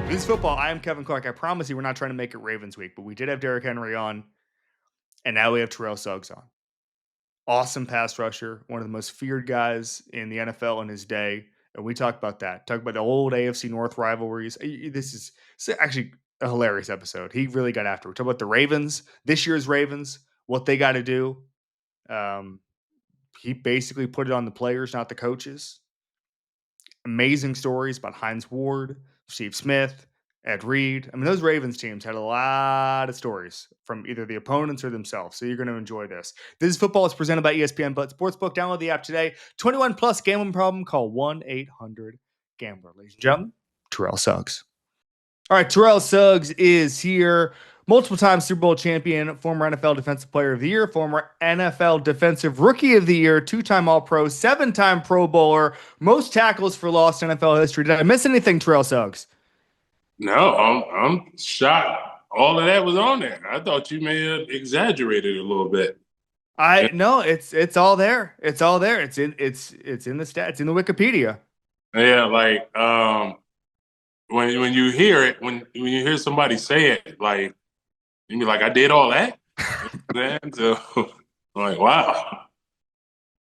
This is football. I am Kevin Clark. I promise you we're not trying to make it Ravens week, but we did have Derrick Henry on, and now we have Terrell Suggs on. Awesome pass rusher, one of the most feared guys in the NFL in his day. And we talk about that. Talk about the old AFC North rivalries. This is actually a hilarious episode. He really got after it. We talk about the Ravens, this year's Ravens, what they got to do. He basically put it on the players, not the coaches. Amazing stories about Hines Ward, Steve Smith, Ed Reed. I mean, those Ravens teams had a lot of stories from either the opponents or themselves. So you're going to enjoy this. This is Football. It's presented by ESPN But Sportsbook. Download the app today. 21 plus gambling problem. Call 1-800-GAMBLER. Ladies and gentlemen, Terrell Suggs. All right, Terrell Suggs is here. Multiple time Super Bowl champion, former NFL Defensive Player of the Year, former NFL Defensive Rookie of the Year, two-time All-Pro, 7-time Pro Bowler, most tackles for loss in NFL history. Did I miss anything, Terrell Suggs? No, I'm shocked. All of that was on there. I thought you may have exaggerated a little bit. No, it's all there. It's all there. It's in the stats, in the Wikipedia. Yeah, like when you hear it, when you hear somebody say it, like you be like, I did all that. So like, wow.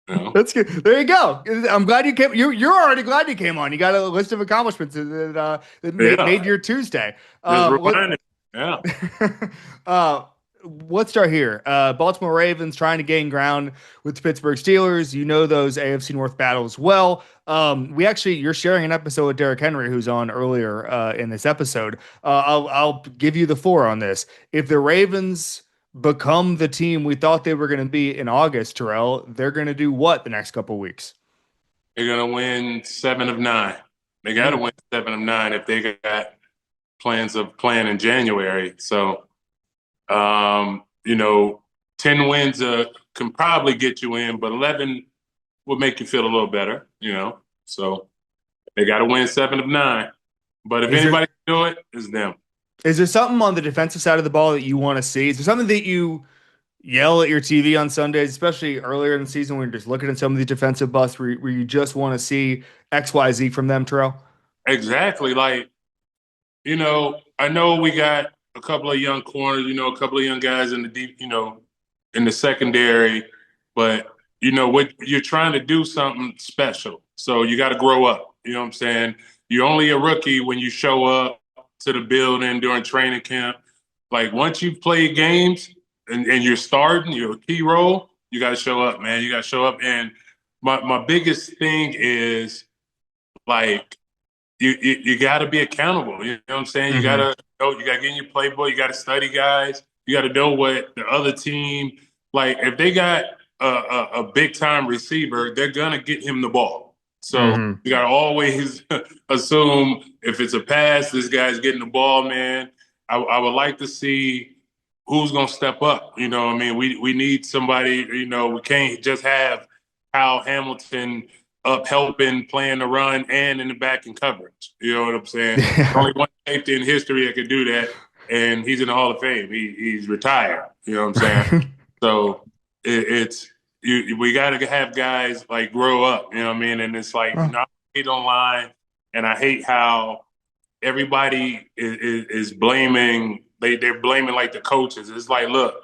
You know? That's good. There you go. I'm glad you came. You're already glad you came on. You got a list of accomplishments that made your Tuesday. Yeah. Let's start here. Baltimore Ravens trying to gain ground with the Pittsburgh Steelers. You know those AFC North battles well. You're sharing an episode with Derrick Henry, who's on earlier in this episode. I'll give you the floor on this. If the Ravens become the team we thought they were going to be in August, Terrell, they're going to do what the next couple of weeks? They're going to win 7 of 9. They got to win 7 of 9 if they got plans of playing in January. So, 10 wins can probably get you in, but 11 would make you feel a little better, So they got to win 7 of 9. But if anybody can do it, it's them. Is there something on the defensive side of the ball that you want to see? Is there something that you yell at your TV on Sundays, especially earlier in the season when you're just looking at some of these defensive busts where you just want to see XYZ from them, Terrell? Exactly. Like, I know we got a couple of young corners, a couple of young guys in the deep, in the secondary, but what you're trying to do something special. So you got to grow up. You know what I'm saying? You're only a rookie when you show up to the building during training camp. Like once you've played games and you're starting, you're a key role, you got to show up, man. You got to show up. And my biggest thing is like, you got to be accountable. You know what I'm saying? Mm-hmm. You got to get in your playbook. You got to study guys. You got to know what the other team, like if they got a big time receiver, they're going to get him the ball. So you got to always assume if it's a pass, this guy's getting the ball, man. I would like to see who's going to step up. You know what I mean? We need somebody, we can't just have Kyle Hamilton up helping, playing the run, and in the back in coverage. You know what I'm saying? Only one safety in history that could do that, and he's in the Hall of Fame. He's retired. You know what I'm saying? So we got to have guys like grow up. You know what I mean? And it's like I hate online, and I hate how everybody is blaming. They're blaming like the coaches. It's like, look,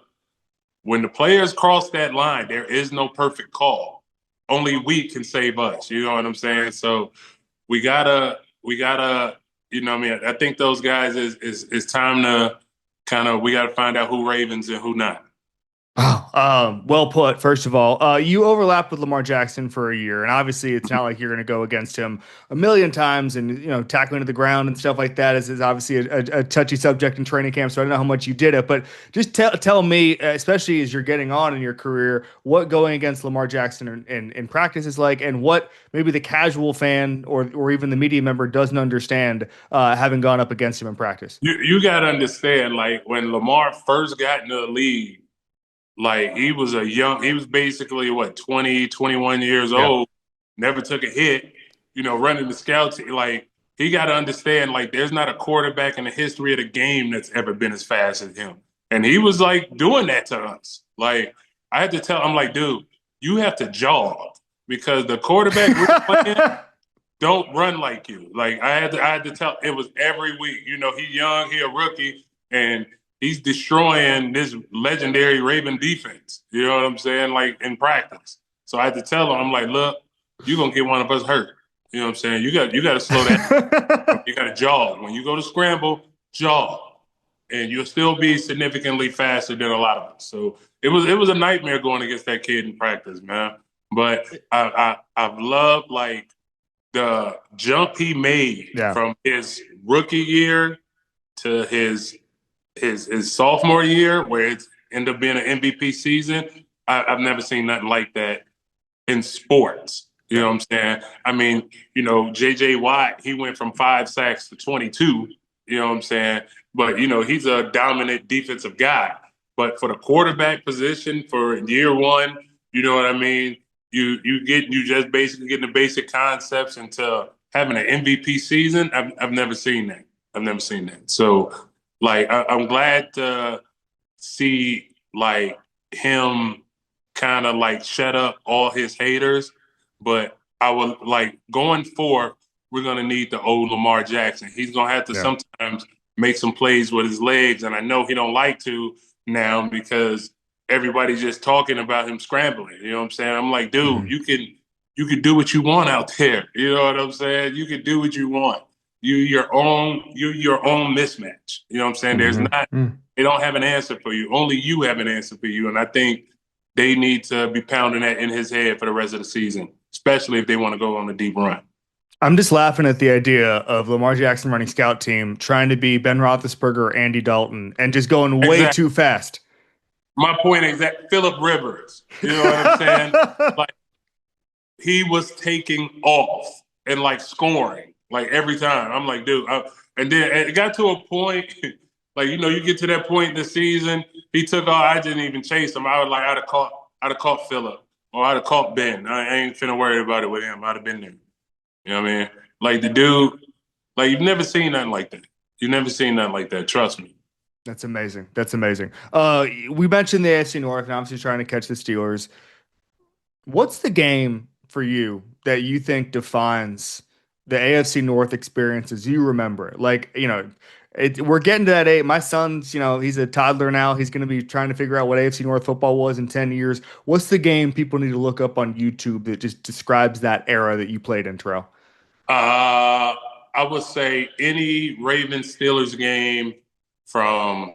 when the players cross that line, there is no perfect call. Only we can save us. You know what I'm saying? So we gotta, I think those guys is time to we gotta find out who Ravens and who not. Oh, well put. First of all, you overlapped with Lamar Jackson for a year, and obviously it's not like you're going to go against him a million times, and tackling to the ground and stuff like that is obviously a touchy subject in training camp. So I don't know how much you did it, but just tell me, especially as you're getting on in your career, what going against Lamar Jackson in practice is like, and what maybe the casual fan or even the media member doesn't understand having gone up against him in practice. You got to understand, like when Lamar first got into the league. Like he was basically 20, 21 years old, never took a hit, running the scouts. Like he got to understand, like there's not a quarterback in the history of the game that's ever been as fast as him. And he was like doing that to us. Like I had to tell him, like, dude, you have to jog because the quarterback we're playing, don't run like you. Like I had to tell. It was every week. You know, he young, he a rookie, and he's destroying this legendary Raven defense. You know what I'm saying? Like in practice. So I had to tell him, I'm like, look, you're gonna get one of us hurt. You know what I'm saying? You got to slow down. You got to jog. When you go to scramble, jog, and you'll still be significantly faster than a lot of us. So it was a nightmare going against that kid in practice, man. But I've loved like the jump he made Yeah. from his rookie year to his sophomore year, where it ended up being an MVP season. I've never seen nothing like that in sports. You know what I'm saying? I mean, you know, J.J. Watt, he went from 5 sacks to 22. You know what I'm saying? But, you know, he's a dominant defensive guy. But for the quarterback position for year one, you know what I mean? You just basically getting the basic concepts into having an MVP season. I've never seen that. I've never seen that. So, like, I'm glad to see like him kind of like shut up all his haters. But I would like going forward, we're gonna need the old Lamar Jackson. He's gonna have to Yeah. sometimes make some plays with his legs, and I know he don't like to now because everybody's just talking about him scrambling. You know what I'm saying? I'm like, dude, you can do what you want out there. You know what I'm saying? You can do what you want. You're your own mismatch. You know what I'm saying? There's not they don't have an answer for you. Only you have an answer for you. And I think they need to be pounding that in his head for the rest of the season, especially if they want to go on a deep run. I'm just laughing at the idea of Lamar Jackson running scout team, trying to be Ben Roethlisberger or Andy Dalton, and just going way Exactly. too fast. My point is that Phillip Rivers, you know what I'm saying? Like he was taking off and like scoring like every time. I'm like, dude. And then it got to a point, like you get to that point in the season. He took off. I didn't even chase him. I was like, I'd have caught Phillip or I'd have caught Ben. I ain't finna worry about it with him. I'd have been there. You know what I mean? Like the dude, like you've never seen nothing like that. You've never seen nothing like that. Trust me. That's amazing. That's amazing. We mentioned the AFC North, and obviously trying to catch the Steelers. What's the game for you that you think defines the AFC North experience as you remember it? Like, we're getting to that age. My son's, he's a toddler now. He's going to be trying to figure out what AFC North football was in 10 years. What's the game people need to look up on YouTube that just describes that era that you played in, Terrell? I would say any Ravens Steelers game from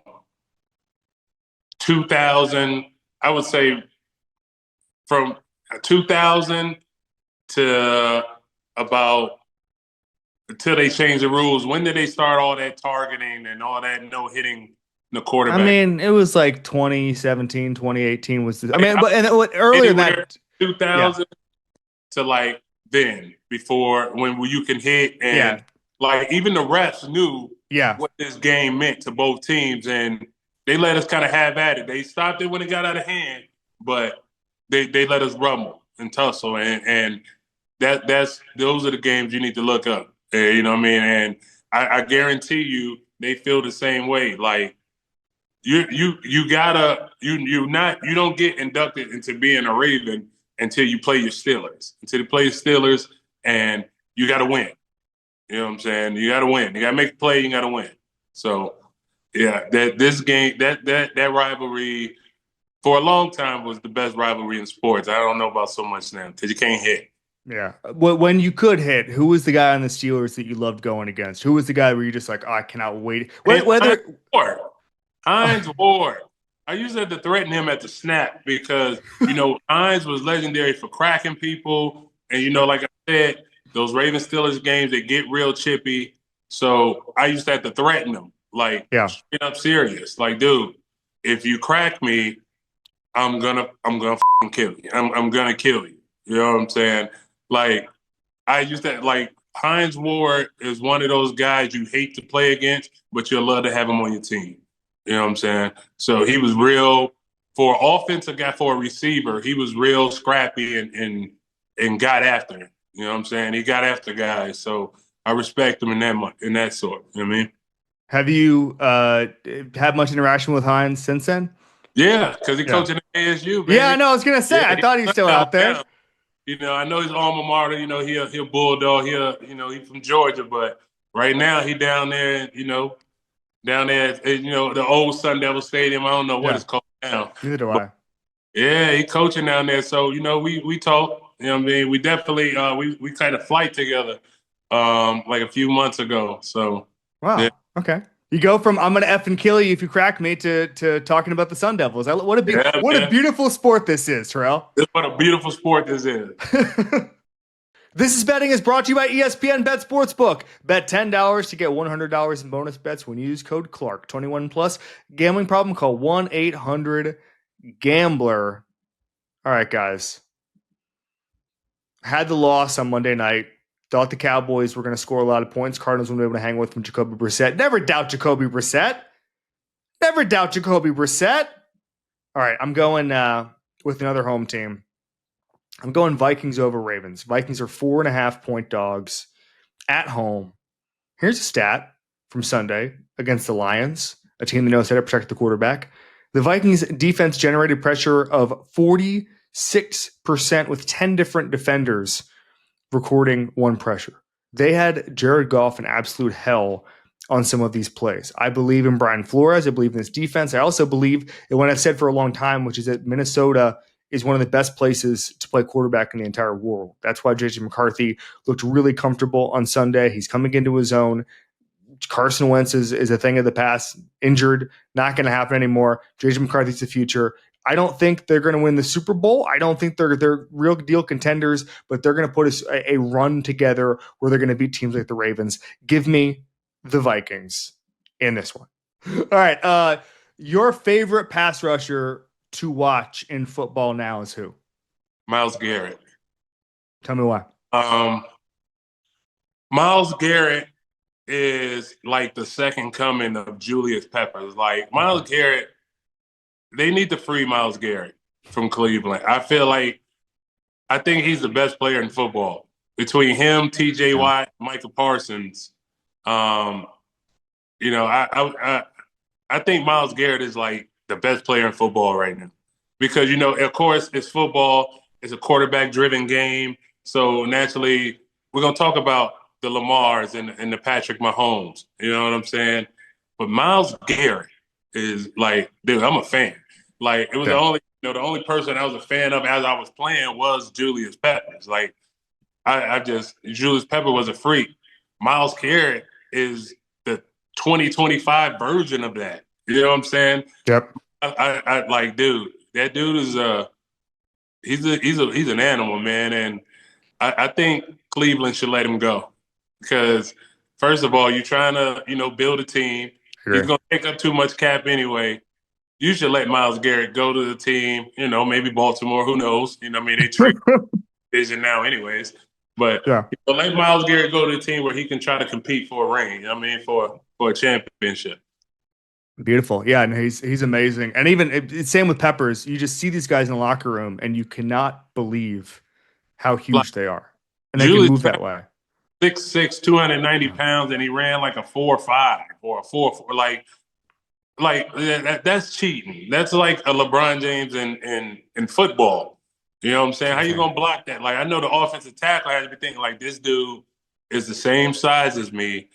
2000. I would say from 2000 to about until they changed the rules. When did they start all that targeting and all that no hitting the I quarterback? mean, it was like 2017, 2018 was the, I mean, I, but and earlier than anywhere that, yeah, 2000 to like then before when you can hit and yeah, like even the refs knew yeah. what this game meant to both teams and they let us kind of have at it. They stopped it when it got out of hand, but they let us rumble and tussle and that's those are the games you need to look up. You know what I mean? And I guarantee you they feel the same way. Like you don't get inducted into being a Raven until you play your Steelers. Until you play your Steelers and you got to win. You know what I'm saying? You got to win. You got to make a play. You got to win. So yeah, that this game that rivalry for a long time was the best rivalry in sports. I don't know about so much now because you can't hit. Yeah. When you could hit, who was the guy on the Steelers that you loved going against? Who was the guy where you just like, oh, I cannot wait? And Whether Ward. Hines Ward. I used to have to threaten him at the snap because, Hines was legendary for cracking people. And, like I said, those Ravens Steelers games, they get real chippy. So I used to have to threaten him, like yeah, straight up serious. Like, dude, if you crack me, I'm gonna kill you. I'm gonna kill you. You know what I'm saying? Like, I used to like Hines Ward is one of those guys you hate to play against, but you'll love to have him on your team. You know what I'm saying? So he was real for an offensive guy, for a receiver. He was real scrappy and got after him. You know what I'm saying? He got after guys. So I respect him in that sort. You know what I mean? have you had much interaction with Hines since then? Yeah, because he Yeah. coaching at ASU, Yeah, I baby. know. I was gonna say. Yeah, I thought he's still out there. I know his alma mater. He'll bulldog. He's from Georgia, but right now he down there. Down there at the old Sun Devil Stadium. I don't know what Yeah, it's called now, neither do but I. yeah, he coaching down there. So we talk. You know what I mean? We definitely we kind of flight together like a few months ago. So yeah, Wow. Okay. You go from "I'm gonna F and kill you if you crack me" to talking about the Sun Devils. yeah, What a man. beautiful sport this is, Terrell. What a beautiful sport this is. This is betting is brought to you by ESPN Bet Sportsbook. Bet $10 to get $100 in bonus bets when you use code Clark. 21 plus. Gambling problem? Call 1-800-GAMBLER. All right, guys. Had the loss on Monday night. Thought the Cowboys were going to score a lot of points. Cardinals wouldn't be able to hang with from Jacoby Brissett. Never doubt Jacoby Brissett. Never doubt Jacoby Brissett. All right, I'm going with another home team. I'm going Vikings over Ravens. Vikings are 4.5-point dogs at home. Here's a stat from Sunday against the Lions, a team that knows how to protect the quarterback. The Vikings defense generated pressure of 46% with 10 different defenders recording one pressure. They had Jared Goff in absolute hell on some of these plays. I believe in Brian Flores. I believe in this defense. I also believe in what I've said for a long time, which is that Minnesota is one of the best places to play quarterback in the entire world. That's why JJ McCarthy looked really comfortable on Sunday. He's coming into his own. Carson Wentz is a thing of the past, injured, not going to happen anymore. JJ McCarthy's the future. I don't think they're going to win the Super Bowl. I don't think they're real deal contenders, but they're going to put a run together where they're going to beat teams like the Ravens. Give me the Vikings in this one. All right. Your favorite pass rusher to watch in football now is who? Myles Garrett. Tell me why. Um, Myles Garrett is like the second coming of Julius Peppers. Like Myles Garrett, they need to free Myles Garrett from Cleveland. I think he's the best player in football. Between him, T.J. Yeah. Watt, Michael Parsons, um, I think Myles Garrett is like the best player in football right now because of course, it's football. It's a quarterback-driven game, so naturally, we're gonna talk about the Lamars and the Patrick Mahomes. You know what I'm saying? But Myles Garrett is like, dude, I'm a fan. Like, it was Yeah. the only person I was a fan of as I was playing was Julius Peppers. Like, Julius Pepper was a freak. Myles Garrett is the 2025 version of that. You know what I'm saying? Yep. I like, dude. That dude is he's an animal, man, and I think Cleveland should let him go because first of all, you're trying to build a team. He's Agree. gonna take up too much cap anyway. You should let Myles Garrett go to the team. Maybe Baltimore. Who knows? I mean, they trade vision now, anyways. But Yeah. let Myles Garrett go to the team where he can try to compete for a ring. I mean, for a championship. Beautiful. Yeah, and he's amazing. And even it's same with Peppers. You just see these guys in the locker room and you cannot believe how Like huge they are. And they can Julius move that Peppers, way. 6'6", 290 Yeah. pounds, and he ran like a 4.5 or a 4.4. That's cheating. That's like a LeBron James in football. You know what I'm It's saying? How you insane. gonna block that? Like I know the offensive tackle has to be thinking like this dude is the same size as me,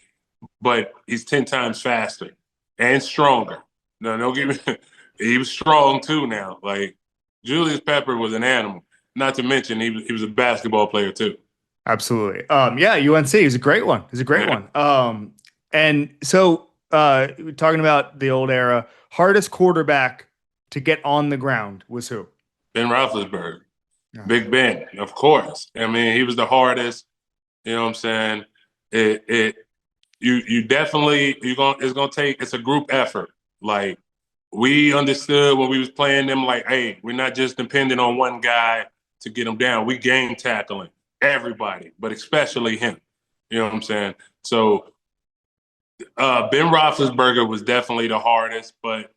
but he's 10 times faster and stronger. No, don't get me. He was strong too. Now, like Julius Pepper was an animal. Not to mention he was a basketball player too. Absolutely. Yeah, UNC is a great one. He's a great Yeah. one. And so we're talking about the old era, hardest quarterback to get on the ground was who? Ben Roethlisberger, Yeah. Big Ben, of course. I mean, he was the hardest. You know what I'm saying? It you definitely it's a group effort. Like we understood when we was playing them, like, hey, we're not just depending on one guy to get them down. We game tackling everybody, but especially him. You know what I'm saying? So Ben Roethlisberger was definitely the hardest, but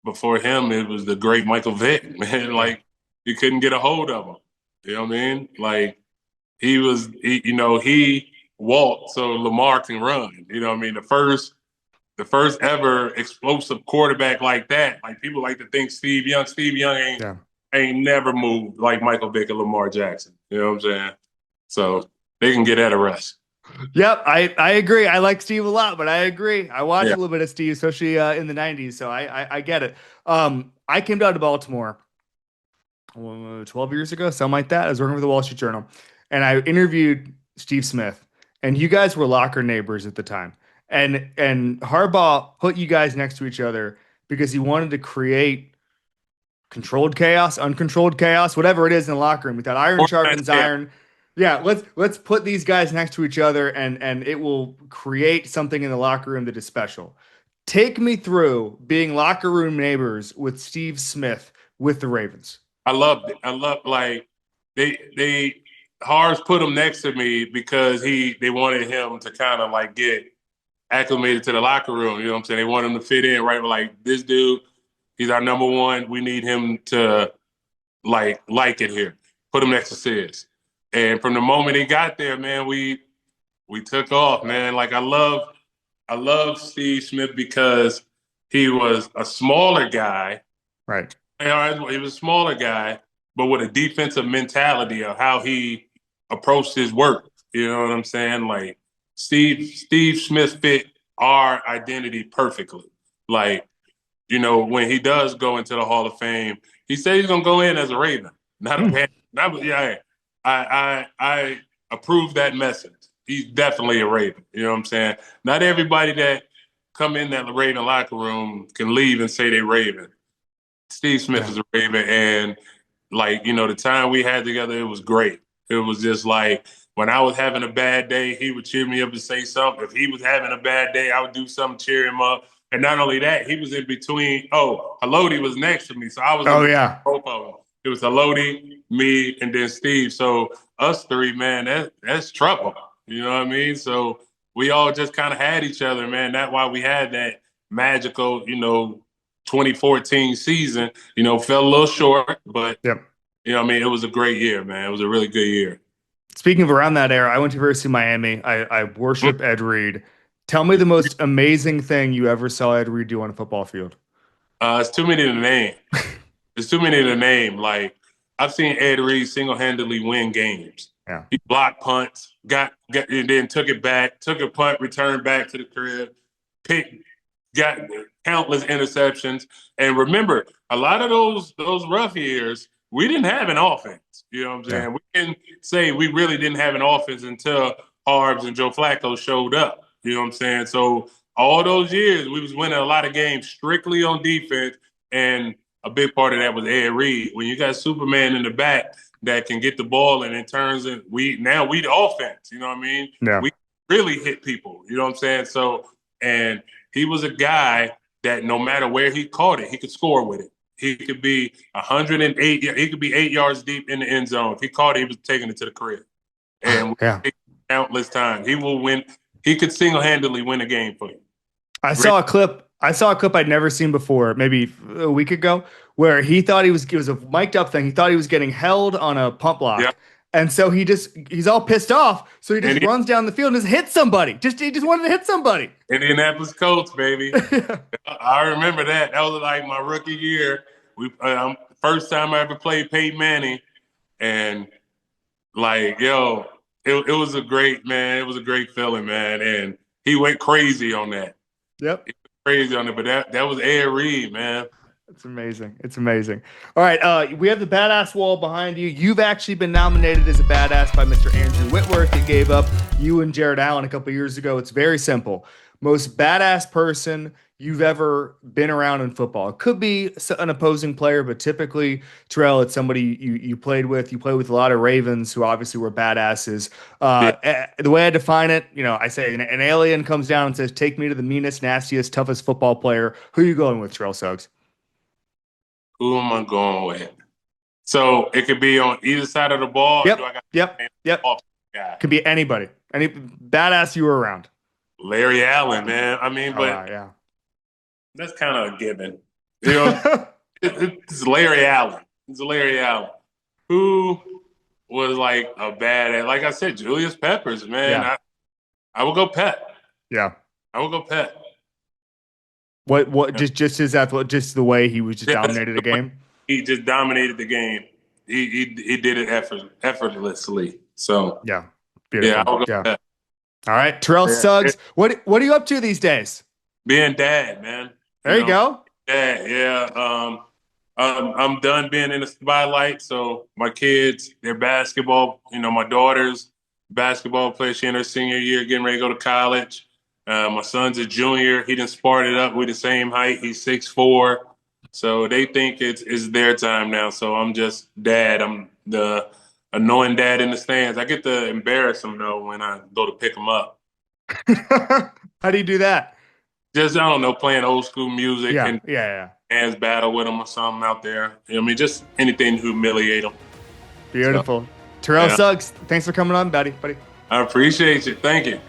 before him, it was the great Michael Vick, man. Yeah. Like you couldn't get a hold of him. You know what I mean? Like he walked so Lamar can run. You know what I mean? The first ever explosive quarterback like that. Like people like to think Steve Young. Steve Young ain't Yeah. ain't never moved like Michael Vick and Lamar Jackson. You know what I'm saying? So they can get at a rest. Yep, I agree. I like Steve a lot, but I agree. I watched Yeah. a little bit of Steve, especially in the '90s, so I get it. I came down to Baltimore 12 years ago, something like that. I was working for the Wall Street Journal, and I interviewed Steve Smith, and you guys were locker neighbors at the time. And Harbaugh put you guys next to each other because he wanted to create controlled chaos, uncontrolled chaos, whatever it is in the locker room. With that iron Organized sharpens chaos. iron. Yeah, let's put these guys next to each other and it will create something in the locker room that is special. Take me through being locker room neighbors with Steve Smith with the Ravens. I loved it. I love like they Harves put him next to me because they wanted him to kind of like get acclimated to the locker room. You know what I'm saying? They want him to fit in, right? Like this dude, he's our number one. We need him to like it here. Put him next to Sis. And from the moment he got there, man, we took off, man. Like I love Steve Smith because he was a smaller guy. Right. He was a smaller guy, but with a defensive mentality of how he approached his work. You know what I'm saying? Like Steve Smith fit our identity perfectly. Like, when he does go into the Hall of Fame, he said he's gonna go in as a Raven, not a Hmm. Pan. Yeah, I approve that message. He's definitely a Raven. You know what I'm saying? Not everybody that come in that Raven locker room can leave and say they Raven. Steve Smith Yeah. is a Raven, and like the time we had together, it was great. It was just like when I was having a bad day, he would cheer me up and say something. If he was having a bad day, I would do something cheer him up. And not only that, he was in between. Oh, Haloti was next to me, so I was in Oh between yeah. both of them. It was Haloti, me, and then Steve. So us three, man, that's trouble. You know what I mean? So we all just kind of had each other, man. That's why we had that magical, 2014 season. Fell a little short, but Yep. it was a great year, man. It was a really good year. Speaking of around that era, I went to University of Miami. I worship Ed Reed. Tell me the most amazing thing you ever saw Ed Reed do on a football field. It's too many to name. It's too many to name. Like I've seen Ed Reed single-handedly win games. Yeah. He blocked punts, got and then took it back, took a punt, returned back to the crib, picked, got countless interceptions. And remember, a lot of those rough years, we didn't have an offense. You know what I'm Yeah. saying? We can say we really didn't have an offense until Harbs and Joe Flacco showed up. You know what I'm saying? So all those years, we was winning a lot of games strictly on defense, and a big part of that was Ed Reed. When you got Superman in the back that can get the ball and it turns in, we the offense. You know what I mean? Yeah. We really hit people. You know what I'm saying? So, and he was a guy that no matter where he caught it, he could score with it. He could be 108. He could be 8 yards deep in the end zone. If he caught it, he was taking it to the crib. And Yeah. countless times, he will win. He could single-handedly win a game for you. I Great. saw a clip. I saw a clip I'd never seen before, maybe a week ago, where he thought it was a mic'd up thing. He thought he was getting held on a pump Yeah. block. And so he's all pissed off. So he just And he, runs down the field and just hits somebody. He just wanted to hit somebody. Indianapolis Colts, baby. I remember that. That was like my rookie year. First time I ever played Peyton Manning, and like, yo, it was a great man. It was a great feeling, man. And he went crazy on that. Yep. He went crazy on it. But that was Ed Reed, man. It's amazing. It's amazing. All right, we have the badass wall behind you. You've actually been nominated as a badass by Mr. Andrew Whitworth. That gave up you and Jared Allen a couple years ago. It's very simple. Most badass person you've ever been around in football. It could be an opposing player, but typically, Terrell, it's somebody you played with. You played with a lot of Ravens who obviously were badasses. Yeah. The way I define it, I say an alien comes down and says, "Take me to the meanest, nastiest, toughest football player." Who are you going with, Terrell Suggs? Who am I going with? So it could be on either side of the ball. Or do I Yep. got Yep. to Yep. off guy? Could be anybody. Any badass you were around. Larry Allen, man. I mean, Oh, wow, but yeah. that's kind of a given. You know, it's Larry Allen. It's Larry Allen. Who was like a bad, like I said, Julius Peppers, man. Yeah. I would go Pep. Yeah. I would go Pep. What just his athletic, just the way he was just Just dominated a game. he just dominated the game. he did it effortlessly. So Yeah. Beautiful. I'll go Yeah. with that. All right. Terrell Suggs. What are you up to these days? Being dad, man. There you go. Dad, yeah. I'm done being in the spotlight. So my kids, their basketball, my daughter's basketball player. She in her senior year, getting ready to go to college. My son's a junior. He done sparred it up. We the same height. He's 6'4". So they think it's their time now. So I'm just dad. I'm the annoying dad in the stands. I get to embarrass them though when I go to pick them up. How do you do that? Just, I don't know, playing old school music and Yeah. hands battle with them or something out there. I mean, just anything to humiliate them. Beautiful. So, Terrell Suggs, thanks for coming on, buddy. I appreciate you. Thank you.